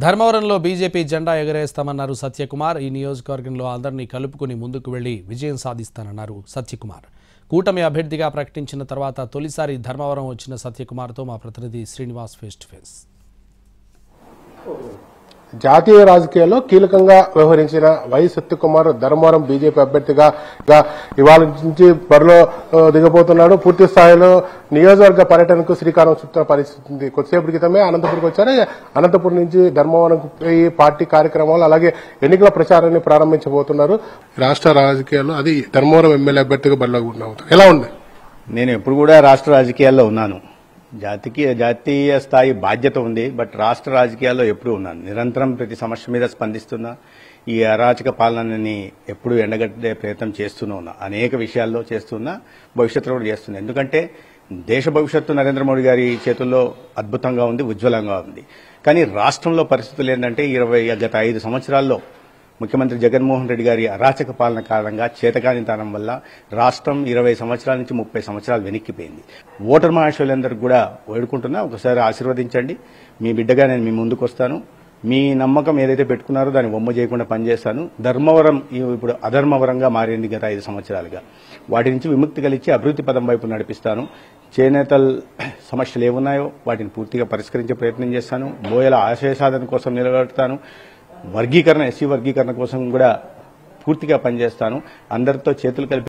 ధర్మవరంలో బీజేపీ జెండా ఎగరేస్తామన్నారు సత్యకుమార్. ఈ నియోజకవర్గంలో అందరినీ కలుపుకుని ముందుకు వెళ్లి విజయం సాధిస్తానన్నారు సత్యకుమార్. కూటమి అభ్యర్థిగా ప్రకటించిన తర్వాత తొలిసారి ధర్మవరం వచ్చిన సత్యకుమార్తో మా ప్రతినిధి శ్రీనివాస్ ఫేస్ టు ఫేస్. జాతీయ రాజకీయాల్లో కీలకంగా వ్యవహరించిన వై సత్యకుమార్ ధర్మవరం బీజేపీ అభ్యర్థిగా ఇవాళ నుంచి బరిలో దిగబోతున్నాడు. పూర్తి స్థాయిలో నియోజకవర్గ పర్యటనకు శ్రీకారం చుట్టిన పరిస్థితి ఉంది. కొద్దిసేపటి క్రితమే అనంతపురంకి వచ్చారు. అనంతపురం నుంచి ధర్మవరంకు పోయి పార్టీ కార్యక్రమాలు అలాగే ఎన్నికల ప్రచారాన్ని ప్రారంభించబోతున్నారు. రాష్ట్ర రాజకీయాల్లో అది ధర్మవరం ఎమ్మెల్యే అభ్యర్థిగా బరిలో అవుతారు. ఎలా ఉంది? నేను ఎప్పుడు కూడా రాష్ట్ర రాజకీయాల్లో ఉన్నాను. జాతీయ స్థాయి బాధ్యత ఉంది, బట్ రాష్ట్ర రాజకీయాల్లో ఎప్పుడూ ఉన్నాను. నిరంతరం ప్రతి సమస్య మీద స్పందిస్తున్నా. ఈ అరాచక పాలనని ఎప్పుడూ ఎండగట్టే ప్రయత్నం చేస్తూనే ఉన్నా. అనేక విషయాల్లో చేస్తున్నా, భవిష్యత్తులో కూడా చేస్తున్నా. ఎందుకంటే దేశ భవిష్యత్తు నరేంద్ర మోడీ గారి చేతుల్లో అద్భుతంగా ఉంది, ఉజ్వలంగా ఉంది. కానీ రాష్ట్రంలో పరిస్థితులు ఏంటంటే గత 5 సంవత్సరాల్లో ముఖ్యమంత్రి జగన్మోహన్ రెడ్డి గారి అరాచక పాలన కారణంగా చేతకానితనం వల్ల రాష్ట్రం 20 సంవత్సరాల నుంచి 30 సంవత్సరాలు వెనక్కిపోయింది. ఓటర్ మహాశయులందరికీ కూడా వేడుకుంటున్నా, ఒకసారి ఆశీర్వదించండి. మీ బిడ్డగా నేను మీ ముందుకు వస్తాను. మీ నమ్మకం ఏదైతే పెట్టుకున్నారో దాన్ని వమ్ము చేయకుండా పనిచేస్తాను. ధర్మవరం ఇప్పుడు అధర్మవరంగా మారింది గత 5 సంవత్సరాలుగా. వాటి నుంచి విముక్తి కలిగించి అభివృద్ధి పదం వైపు నడిపిస్తాను. చేనేతల సమస్యలు ఏమున్నాయో వాటిని పూర్తిగా పరిష్కరించే ప్రయత్నం చేస్తాను. బోయల ఆశయ సాధన కోసం నిలబెడతాను. వర్గీకరణ, ఎస్సీ వర్గీకరణ కోసం కూడా పూర్తిగా పనిచేస్తాను. అందరితో చేతులు కలిపి